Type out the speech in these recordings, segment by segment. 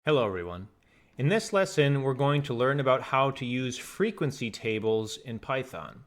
Hello everyone. In this lesson, we're going to learn about how to use frequency tables in Python.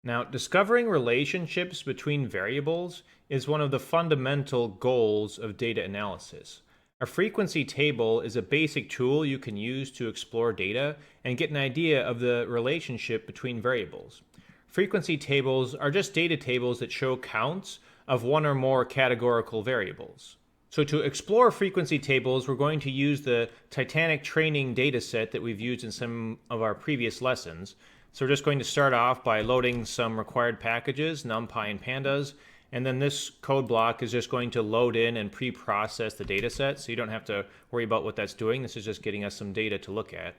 Now, discovering relationships between variables is one of the fundamental goals of data analysis. A frequency table is a basic tool you can use to explore data and get an idea of the relationship between variables. Frequency tables are just data tables that show counts of one or more categorical variables. So to explore frequency tables, we're going to use the Titanic training dataset that we've used in some of our previous lessons. So we're just going to start off by loading some required packages, NumPy and pandas, and then this code block is just going to load in and pre-process the dataset, so you don't have to worry about what that's doing. This is just getting us some data to look at.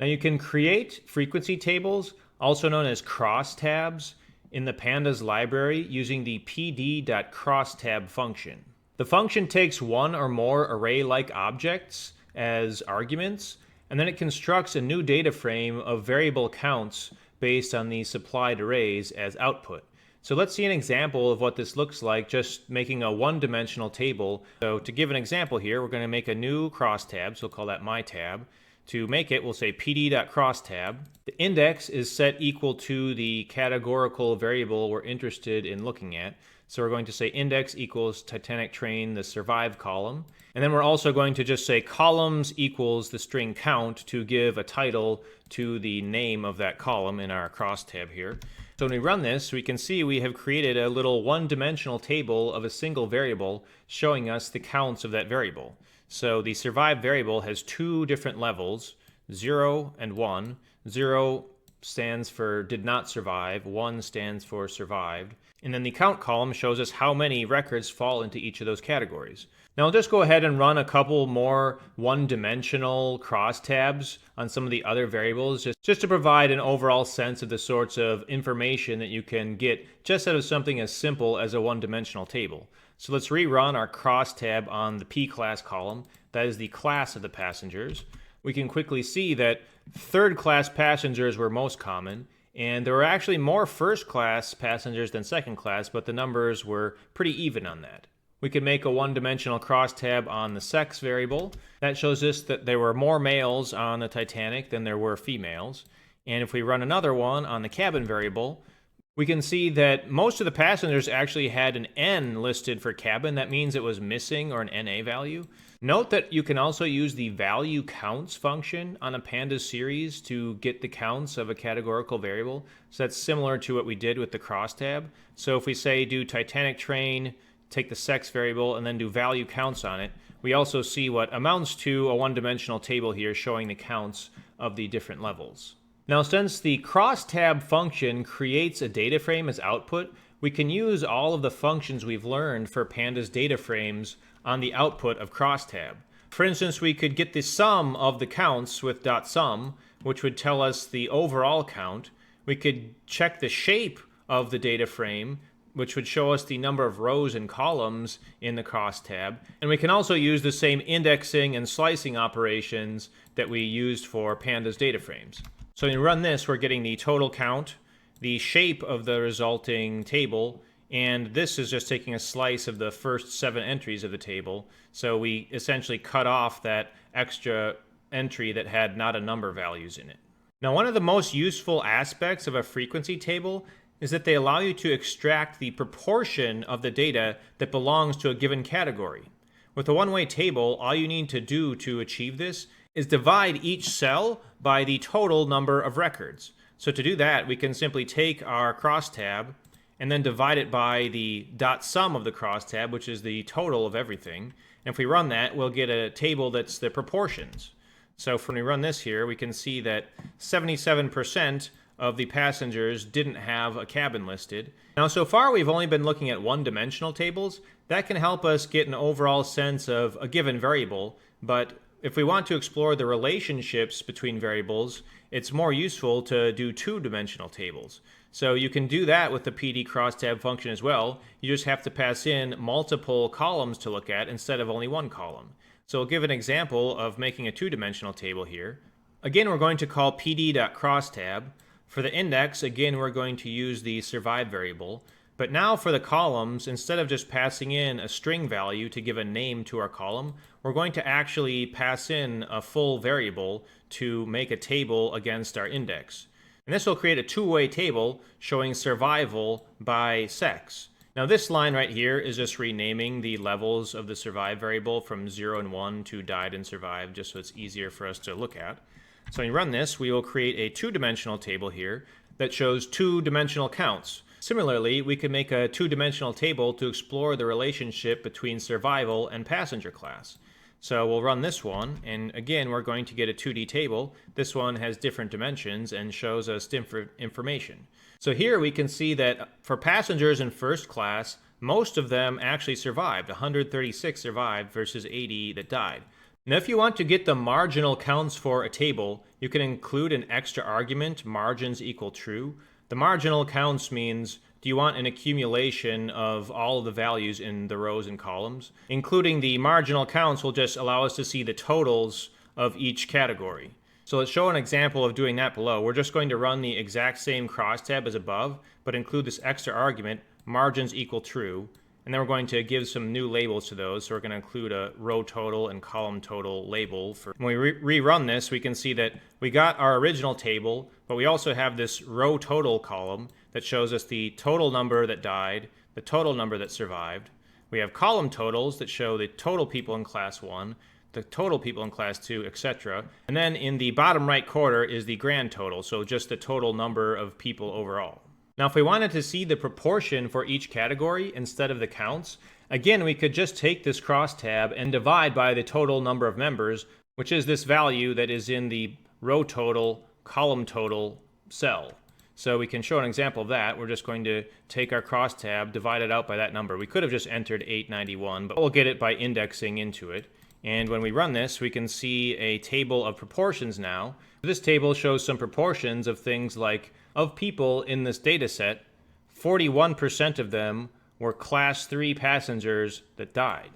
Now you can create frequency tables, also known as crosstabs, in the pandas library using the pd.crosstab function. The function takes one or more array-like objects as arguments, and then it constructs a new data frame of variable counts based on the supplied arrays as output. So let's see an example of what this looks like, just making a one-dimensional table. So to give an example here, we're going to make a new crosstab, so we'll call that my tab. To make it, we'll say pd.crosstab. The index is set equal to the categorical variable we're interested in looking at. So we're going to say index equals Titanic train, the survive column. And then we're also going to just say columns equals the string count to give a title to the name of that column in our crosstab here. So when we run this, we can see we have created a little one-dimensional table of a single variable showing us the counts of that variable. So the survive variable has two different levels, 0 and 1. 0 stands for did not survive, 1 stands for survived. And then the count column shows us how many records fall into each of those categories. Now I'll just go ahead and run a couple more one-dimensional crosstabs on some of the other variables, just to provide an overall sense of the sorts of information that you can get just out of something as simple as a one-dimensional table. So let's rerun our crosstab on the P-class column. That is the class of the passengers. We can quickly see that third-class passengers were most common, and there were actually more first-class passengers than second-class, but the numbers were pretty even on that. We could make a one-dimensional crosstab on the sex variable. That shows us that there were more males on the Titanic than there were females. And if we run another one on the cabin variable, we can see that most of the passengers actually had an N listed for cabin. That means it was missing or an NA value. Note that you can also use the value counts function on a pandas series to get the counts of a categorical variable. So that's similar to what we did with the crosstab. So if we say do Titanic train, take the sex variable, and then do value counts on it, we also see what amounts to a one-dimensional table here showing the counts of the different levels. Now, since the crosstab function creates a data frame as output, we can use all of the functions we've learned for pandas data frames on the output of crosstab. For instance, we could get the sum of the counts with .sum, which would tell us the overall count. We could check the shape of the data frame, which would show us the number of rows and columns in the crosstab. And we can also use the same indexing and slicing operations that we used for pandas data frames. So when you run this, we're getting the total count, the shape of the resulting table, and this is just taking a slice of the first 7 entries of the table. So we essentially cut off that extra entry that had not a number values in it. Now, one of the most useful aspects of a frequency table is that they allow you to extract the proportion of the data that belongs to a given category. With a one-way table, all you need to do to achieve this is divide each cell by the total number of records. So to do that, we can simply take our crosstab and then divide it by the .sum of the crosstab, which is the total of everything. And if we run that, we'll get a table that's the proportions. So when we run this here, we can see that 77% of the passengers didn't have a cabin listed. Now, so far we've only been looking at one-dimensional tables. That can help us get an overall sense of a given variable, but if we want to explore the relationships between variables, it's more useful to do two-dimensional tables. So you can do that with the PD crosstab function as well. You just have to pass in multiple columns to look at instead of only one column. So I'll give an example of making a two-dimensional table here. Again, we're going to call pd.crosstab. For the index, again, we're going to use the survive variable. But now for the columns, instead of just passing in a string value to give a name to our column, we're going to actually pass in a full variable to make a table against our index. And this will create a two-way table showing survival by sex. Now this line right here is just renaming the levels of the survive variable from 0 and 1 to died and survived, just so it's easier for us to look at. So when you run this, we will create a two-dimensional table here that shows two-dimensional counts. Similarly, we could make a two-dimensional table to explore the relationship between survival and passenger class. So we'll run this one, and again, we're going to get a 2D table. This one has different dimensions and shows us different information. So here we can see that for passengers in first class, most of them actually survived. 136 survived versus 80 that died. Now, if you want to get the marginal counts for a table, you can include an extra argument, margins equal true. The marginal counts means, do you want an accumulation of all of the values in the rows and columns? Including the marginal counts will just allow us to see the totals of each category. So let's show an example of doing that below. We're just going to run the exact same crosstab as above, but include this extra argument, margins equal true. And then we're going to give some new labels to those. So we're going to include a row total and column total label. When we rerun this, we can see that we got our original table, but we also have this row total column that shows us the total number that died, the total number that survived. We have column totals that show the total people in class 1, the total people in class 2, etc. And then in the bottom right corner is the grand total, so just the total number of people overall. Now, if we wanted to see the proportion for each category instead of the counts, again, we could just take this crosstab and divide by the total number of members, which is this value that is in the row total, column total cell. So we can show an example of that. We're just going to take our crosstab, divide it out by that number. We could have just entered 891, but we'll get it by indexing into it. And when we run this, we can see a table of proportions now. This table shows some proportions of things like, of people in this data set, 41% of them were class 3 passengers that died.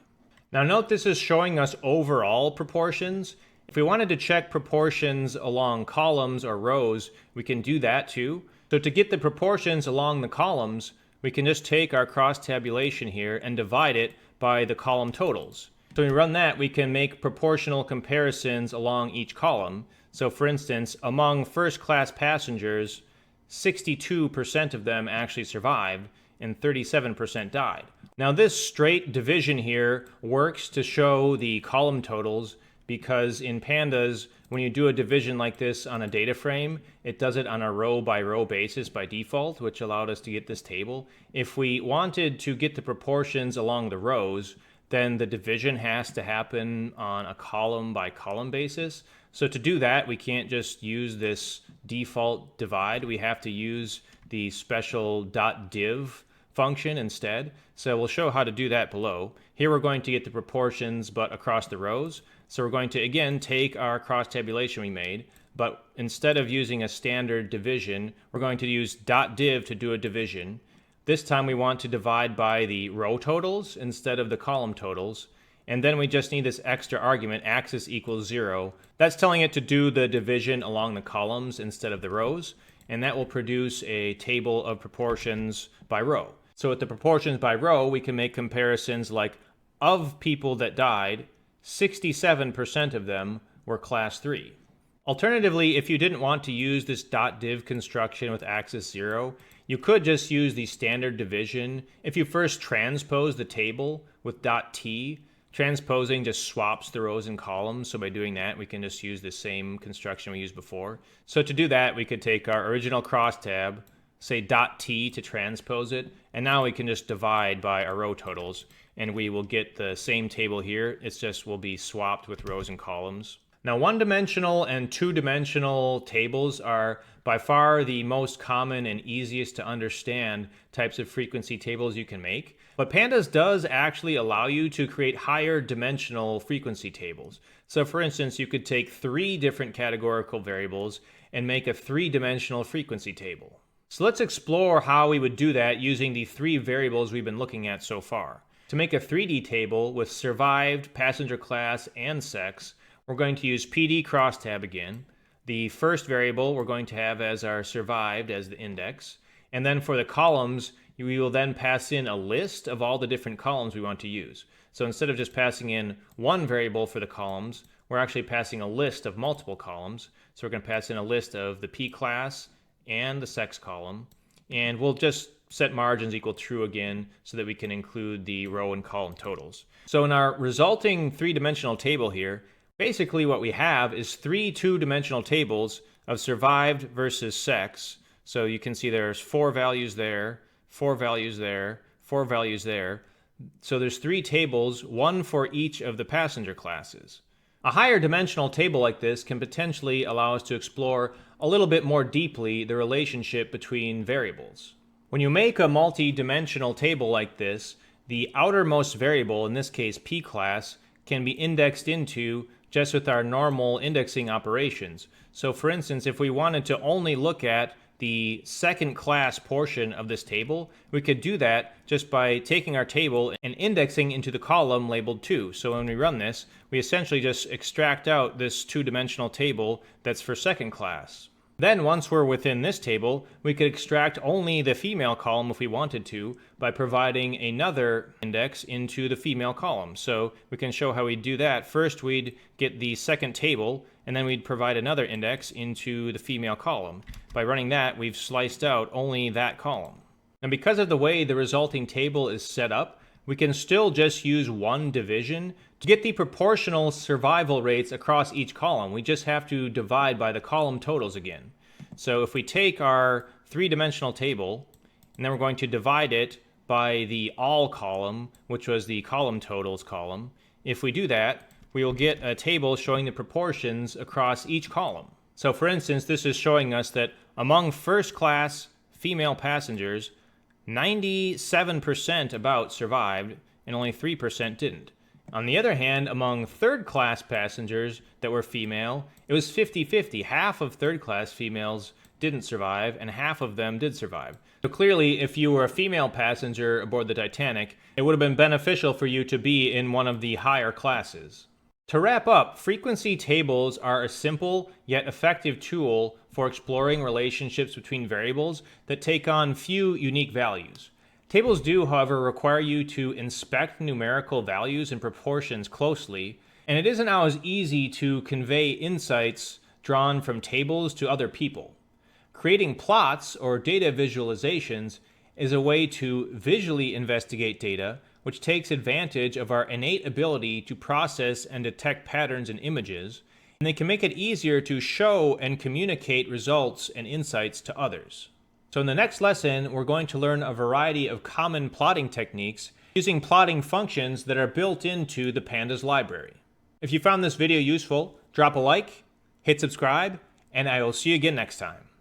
Now note this is showing us overall proportions. If we wanted to check proportions along columns or rows, we can do that too. So to get the proportions along the columns, we can just take our cross tabulation here and divide it by the column totals. So when we run that, we can make proportional comparisons along each column. So for instance, among first class passengers, 62% of them actually survived and 37% died. Now this straight division here works to show the column totals because in pandas, when you do a division like this on a data frame, it does it on a row by row basis by default, which allowed us to get this table. If we wanted to get the proportions along the rows, then the division has to happen on a column by column basis. So to do that, we can't just use this default divide. We have to use the special .div function instead. So we'll show how to do that below. Here we're going to get the proportions, but across the rows. So we're going to, again, take our cross tabulation we made, but instead of using a standard division, we're going to use .div to do a division. This time we want to divide by the row totals instead of the column totals. And then we just need this extra argument, axis equals 0. That's telling it to do the division along the columns instead of the rows. And that will produce a table of proportions by row. So with the proportions by row, we can make comparisons like, of people that died, 67% of them were class 3. Alternatively, if you didn't want to use this .div construction with axis 0, you could just use the standard division. If you first transpose the table with .t, transposing just swaps the rows and columns. So by doing that, we can just use the same construction we used before. So to do that, we could take our original crosstab, say .t to transpose it, and now we can just divide by our row totals, and we will get the same table here. It's just will be swapped with rows and columns. Now, one-dimensional and two-dimensional tables are by far the most common and easiest to understand types of frequency tables you can make. But Pandas does actually allow you to create higher dimensional frequency tables. So for instance, you could take 3 different categorical variables and make a 3-dimensional frequency table. So let's explore how we would do that using the 3 variables we've been looking at so far. To make a 3D table with survived, passenger class, and sex, we're going to use PD crosstab again. The first variable we're going to have as our survived as the index. And then for the columns, we will then pass in a list of all the different columns we want to use. So instead of just passing in one variable for the columns, we're actually passing a list of multiple columns. So we're going to pass in a list of the p class and the sex column, and we'll just set margins equal true again so that we can include the row and column totals. So in our resulting three-dimensional table here, basically what we have is three two-dimensional tables of survived versus sex. So you can see there's 4 values there, 4 values there, 4 values there. So there's 3 tables, one for each of the passenger classes. A higher dimensional table like this can potentially allow us to explore a little bit more deeply the relationship between variables. When you make a multi-dimensional table like this, the outermost variable, in this case p class, can be indexed into just with our normal indexing operations. So for instance, if we wanted to only look at the second class portion of this table, we could do that just by taking our table and indexing into the column labeled 2. So when we run this, we essentially just extract out this two-dimensional table that's for second class. Then once we're within this table, we could extract only the female column if we wanted to by providing another index into the female column. So we can show how we'd do that. First we'd get the second table, and then we'd provide another index into the female column. By running that, we've sliced out only that column. And because of the way the resulting table is set up, we can still just use one division to get the proportional survival rates across each column. We just have to divide by the column totals again. So if we take our three-dimensional table, and then we're going to divide it by the all column, which was the column totals column, if we do that, we will get a table showing the proportions across each column. So for instance, this is showing us that among first class female passengers, 97% about survived and only 3% didn't. On the other hand, among third-class passengers that were female, it was 50-50. Half of third-class females didn't survive and half of them did survive. So clearly, if you were a female passenger aboard the Titanic, it would have been beneficial for you to be in one of the higher classes. To wrap up, frequency tables are a simple yet effective tool for exploring relationships between variables that take on few unique values. Tables do, however, require you to inspect numerical values and proportions closely, and it isn't always easy to convey insights drawn from tables to other people. Creating plots or data visualizations is a way to visually investigate data, which takes advantage of our innate ability to process and detect patterns in images, and they can make it easier to show and communicate results and insights to others. So in the next lesson, we're going to learn a variety of common plotting techniques using plotting functions that are built into the pandas library. If you found this video useful, drop a like, hit subscribe, and I will see you again next time.